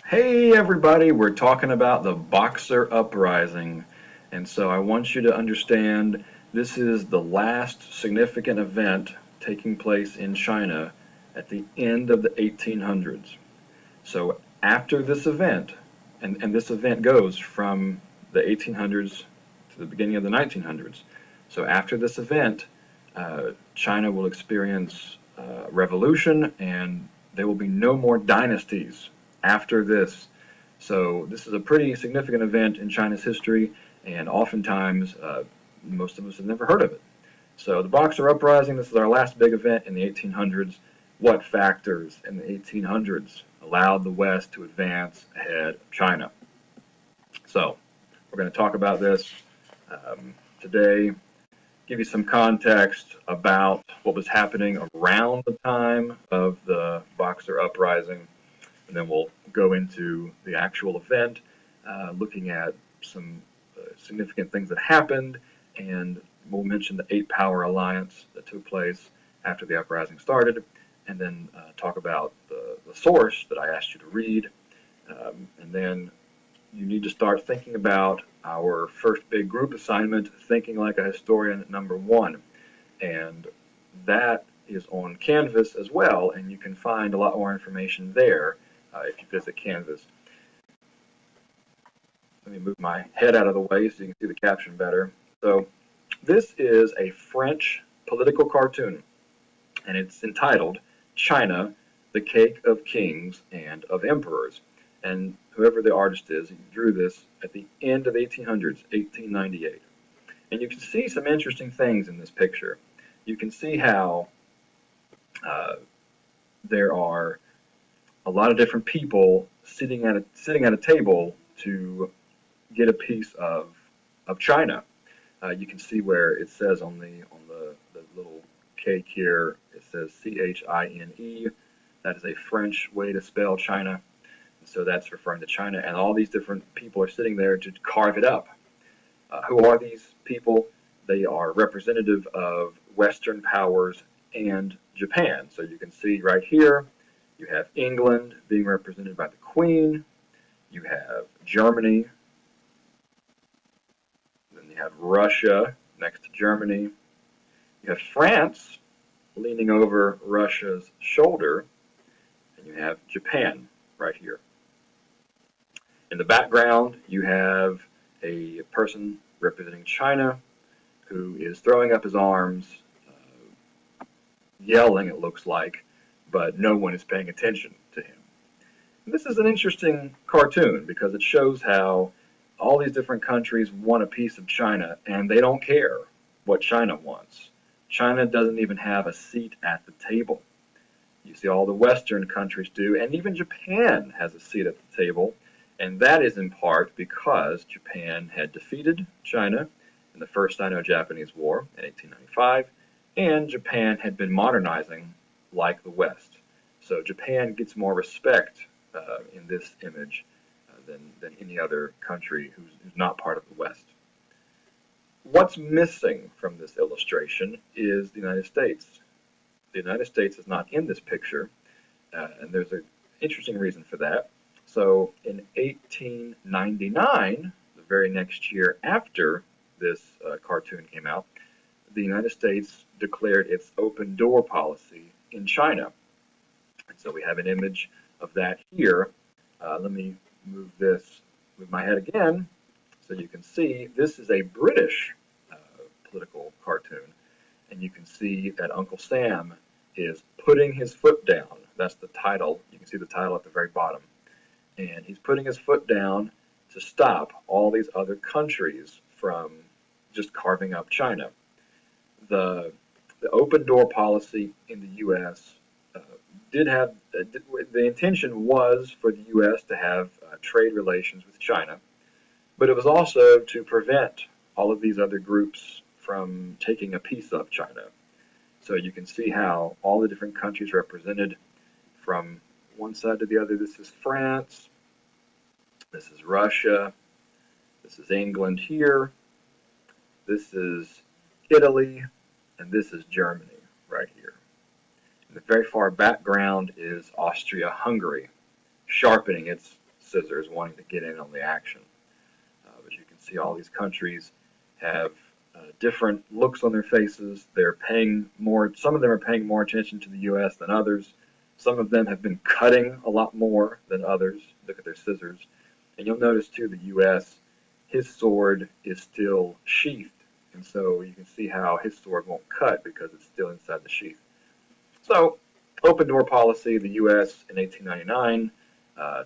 Hey everybody, we're talking about the Boxer Uprising. And so I want you to understand this is the last significant event taking place in China at the end of the 1800s. So after this event, and this event goes from the 1800s to the beginning of the 1900s. So after this event, China will experience revolution and there will be no more dynasties after this. So this is a pretty significant event in China's history, and oftentimes most of us have never heard of it. So the Boxer Uprising, this is our last big event in the 1800s. What factors in the 1800s allowed the West to advance ahead of China? So we're going to talk about this today, give you some context about what was happening around the time of the Boxer Uprising, and then we'll go into the actual event, looking at some significant things that happened, and we'll mention the Eight Power Alliance that took place after the uprising started, and then talk about the source that I asked you to read, and then you need to start thinking about our first big group assignment, Thinking Like a Historian #1. And that is on Canvas as well, and you can find a lot more information there if you visit Canvas. Let me move my head out of the way so you can see the caption better. So this is a French political cartoon, and it's entitled China, the Cake of Kings and of Emperors. And whoever the artist is, he drew this at the end of the 1800s, 1898. And you can see some interesting things in this picture. You can see how there are a lot of different people sitting at a table to get a piece of China. You can see where it says on the little cake here, it says Chine. That is a French way to spell China. So that's referring to China, and all these different people are sitting there to carve it up. Who are these people? They are representative of Western powers and Japan. So you can see right here, you have England being represented by the Queen, you have Germany, then you have Russia next to Germany, you have France leaning over Russia's shoulder, and you have Japan right here. In the background, you have a person representing China who is throwing up his arms, yelling, it looks like, but no one is paying attention to him. And this is an interesting cartoon because it shows how all these different countries want a piece of China and they don't care what China wants. China doesn't even have a seat at the table. You see all the Western countries do, and even Japan has a seat at the table, and that is in part because Japan had defeated China in the First Sino-Japanese War in 1895, and Japan had been modernizing like the West. So Japan gets more respect in this image than any other country who's not part of the West. What's missing from this illustration is the United States. The United States is not in this picture, and there's an interesting reason for that. So in 1899, the very next year after this cartoon came out, the United States declared its open door policy in China. And so we have an image of that here. Let me move my head again so you can see this is a British political cartoon. And you can see that Uncle Sam is putting his foot down. That's the title. You can see the title at the very bottom. And he's putting his foot down to stop all these other countries from just carving up China. The open door policy in the U.S. Did have the intention was for the U.S. to have trade relations with China, but it was also to prevent all of these other groups from taking a piece of China. So you can see how all the different countries represented from one side to the other. This is France, this is Russia, this is England here, this is Italy, and this is Germany right here. In the very far background is Austria-Hungary, sharpening its scissors, wanting to get in on the action. As you can see, all these countries have different looks on their faces. They're paying more. Some of them are paying more attention to the U.S. than others. Some of them have been cutting a lot more than others. Look at their scissors. And you'll notice too, the U.S., his sword is still sheathed. And so you can see how his sword won't cut because it's still inside the sheath. So, open door policy, the U.S. in 1899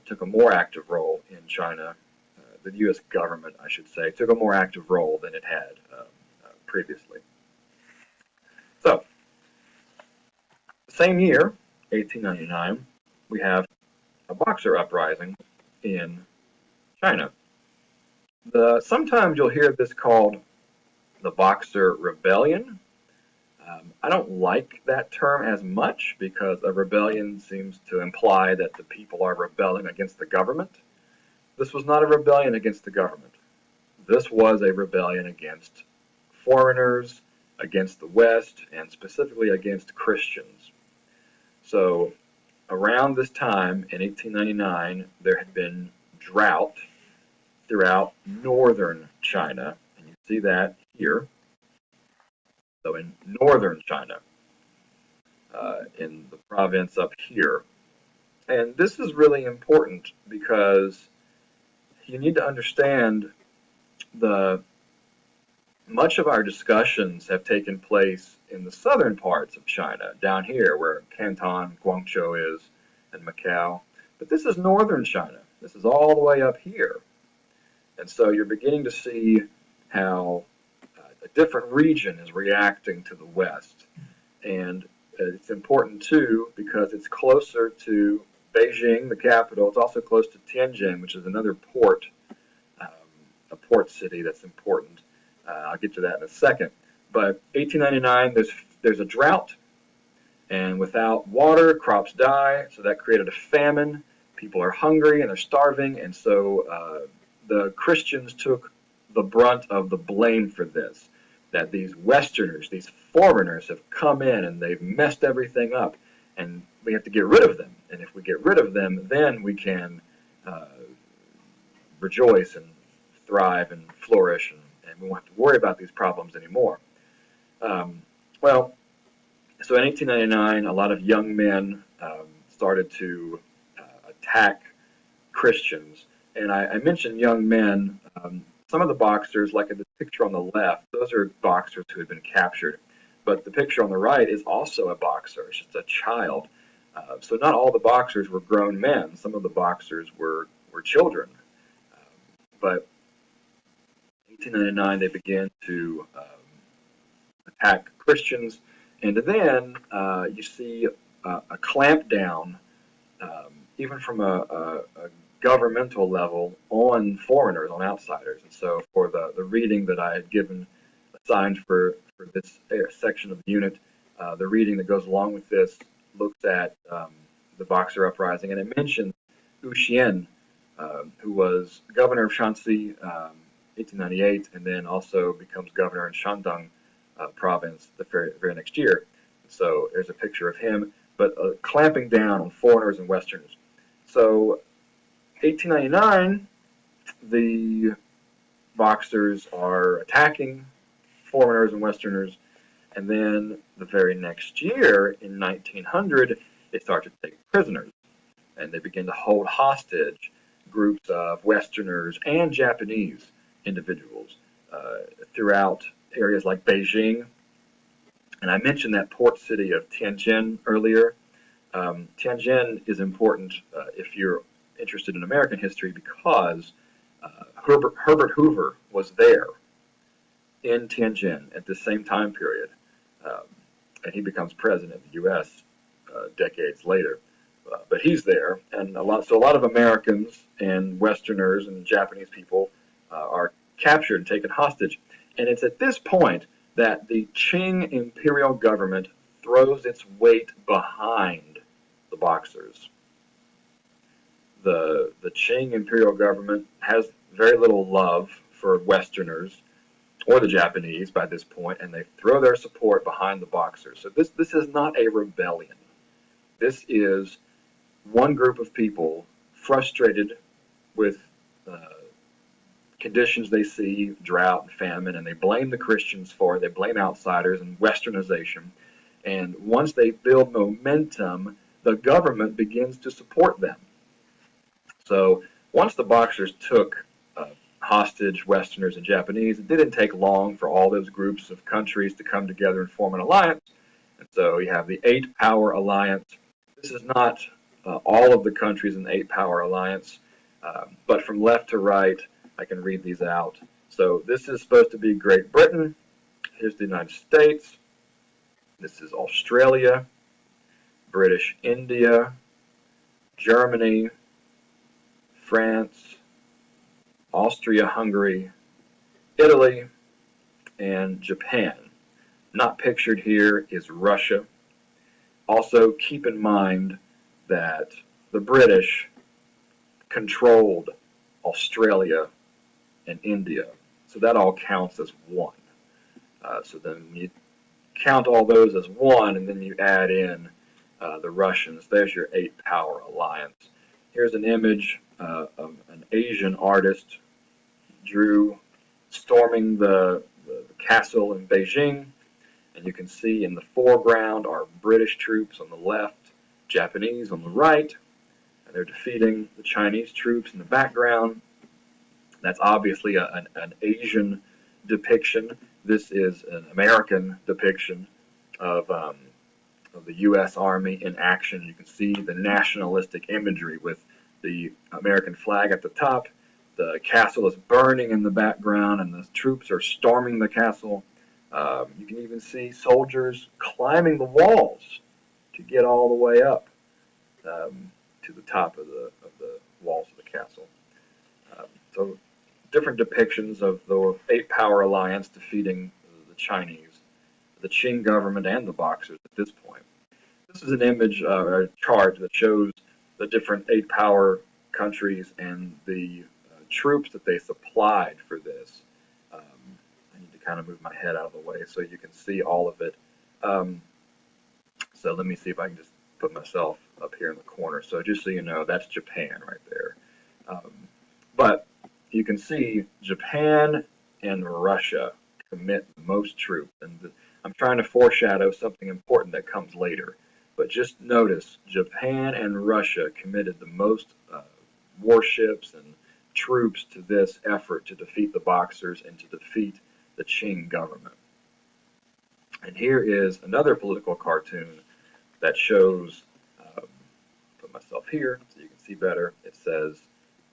took a more active role in China. The U.S. government, I should say, took a more active role than it had previously. So, same year, 1899, we have a Boxer uprising in China. Sometimes you'll hear this called the Boxer Rebellion. I don't like that term as much because a rebellion seems to imply that the people are rebelling against the government. This was not a rebellion against the government. This was a rebellion against foreigners, against the West, and specifically against Christians. So around this time in 1899, there had been drought throughout northern China, and you see that here. So in northern China, in the province up here. And this is really important because you need to understand much of our discussions have taken place in the southern parts of China, down here where Canton, Guangzhou is, and Macau. But this is northern China. This is all the way up here. And so you're beginning to see how a different region is reacting to the West. And it's important, too, because it's closer to Beijing, the capital. It's also close to Tianjin, which is another port, a port city that's important. I'll get to that in a second. But 1899, there's a drought, and without water, crops die, so that created a famine. People are hungry and they're starving, and so the Christians took the brunt of the blame for this, that these Westerners, these foreigners have come in and they've messed everything up, and we have to get rid of them. And if we get rid of them, then we can rejoice and thrive and flourish, and we won't have to worry about these problems anymore. Well, so in 1899, a lot of young men started to attack Christians. And I mentioned young men. Some of the Boxers, like in the picture on the left, those are Boxers who had been captured. But the picture on the right is also a Boxer. It's just a child. So not all the Boxers were grown men. Some of the Boxers were children. But in 1899, they began to attack Christians. And then you see a clampdown, even from a governmental level, on foreigners, on outsiders. And so for the reading that I had given, assigned for this section of the unit, the reading that goes along with this looks at the Boxer Uprising, and it mentions Hu Xian, who was governor of Shanxi 1898, and then also becomes governor in Shandong province the very next year. So there's a picture of him, but clamping down on foreigners and Westerners. So 1899, the Boxers are attacking foreigners and Westerners, and then the very next year, in 1900, they start to take prisoners, and they begin to hold hostage groups of Westerners and Japanese individuals throughout areas like Beijing. And I mentioned that port city of Tianjin earlier. Tianjin is important if you're interested in American history because Herbert Hoover was there in Tianjin at the same time period, and he becomes president of the U.S. Decades later. But he's there, and a lot of Americans and Westerners and Japanese people are captured and taken hostage. And it's at this point that the Qing Imperial government throws its weight behind the Boxers. The Qing Imperial government has very little love for Westerners or the Japanese by this point, and they throw their support behind the Boxers. So this is not a rebellion. This is one group of people frustrated with conditions they see, drought and famine, and they blame the Christians for it. They blame outsiders and westernization. And once they build momentum, the government begins to support them. So once the Boxers took hostage Westerners and Japanese, it didn't take long for all those groups of countries to come together and form an alliance. And so you have the Eight Power Alliance. This is not all of the countries in the Eight Power Alliance, but from left to right, I can read these out. So this is supposed to be Great Britain. Here's the United States. This is Australia, British India, Germany, France, Austria-Hungary, Italy, and Japan. Not pictured here is Russia. Also, keep in mind that the British controlled Australia and India, so that all counts as one. So then you count all those as one, and then you add in the Russians. There's your Eight Power Alliance. Here's an image of an Asian artist drew storming the castle in Beijing, and you can see in the foreground are British troops on the left, Japanese on the right, and they're defeating the Chinese troops in the background. That's obviously an Asian depiction. This is an American depiction of the U.S. Army in action. You can see the nationalistic imagery with the American flag at the top. The castle is burning in the background, and the troops are storming the castle. You can even see soldiers climbing the walls to get all the way up to the top of the walls of the castle. So different depictions of the Eight Power Alliance defeating the Chinese, the Qing government, and the Boxers at this point. This is an image or a chart that shows the different Eight Power countries and the troops that they supplied for this. I need to kind of move my head out of the way so you can see all of it. So let me see if I can just put myself up here in the corner. So just so you know, that's Japan right there. But you can see Japan and Russia commit the most troops. And I'm trying to foreshadow something important that comes later. But just notice, Japan and Russia committed the most warships and troops to this effort to defeat the Boxers and to defeat the Qing government. And here is another political cartoon that shows, put myself here so you can see better. It says,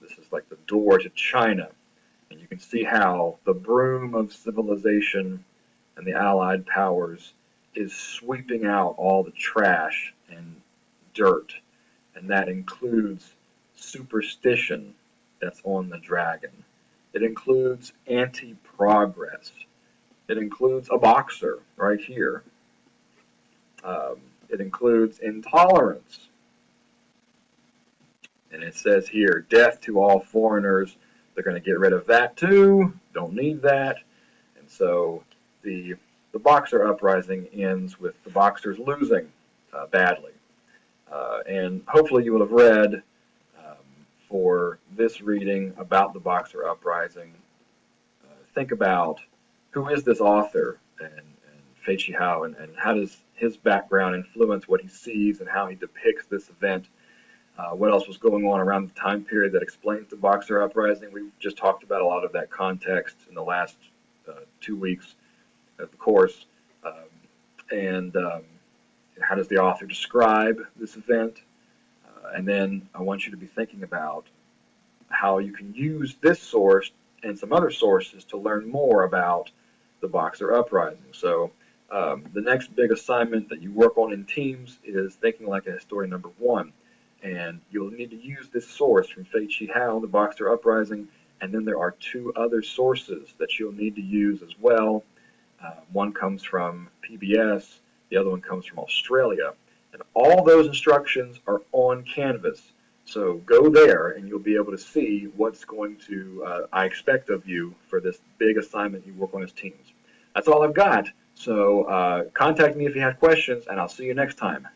this is like the door to China. And you can see how the broom of civilization and the Allied powers is sweeping out all the trash and dirt. And that includes superstition that's on the dragon. It includes anti-progress. It includes a boxer right here. It includes intolerance. And it says here, death to all foreigners. They're going to get rid of that too. Don't need that. And so the Boxer Uprising ends with the Boxers losing badly. And hopefully you will have read for this reading about the Boxer Uprising. Think about who is this author and Fei Qihao, and how does his background influence what he sees and how he depicts this event. What else was going on around the time period that explains the Boxer Uprising? We've just talked about a lot of that context in the last 2 weeks of the course. And how does the author describe this event? And then I want you to be thinking about how you can use this source and some other sources to learn more about the Boxer Uprising. So the next big assignment that you work on in teams is thinking like a historian number one. And you'll need to use this source from Fei Qihao, the Boxer Uprising, and then there are 2 other sources that you'll need to use as well. One comes from PBS, the other one comes from Australia. And all those instructions are on Canvas. So go there and you'll be able to see what's going to, I expect of you for this big assignment you work on as teams. That's all I've got. So contact me if you have questions, and I'll see you next time.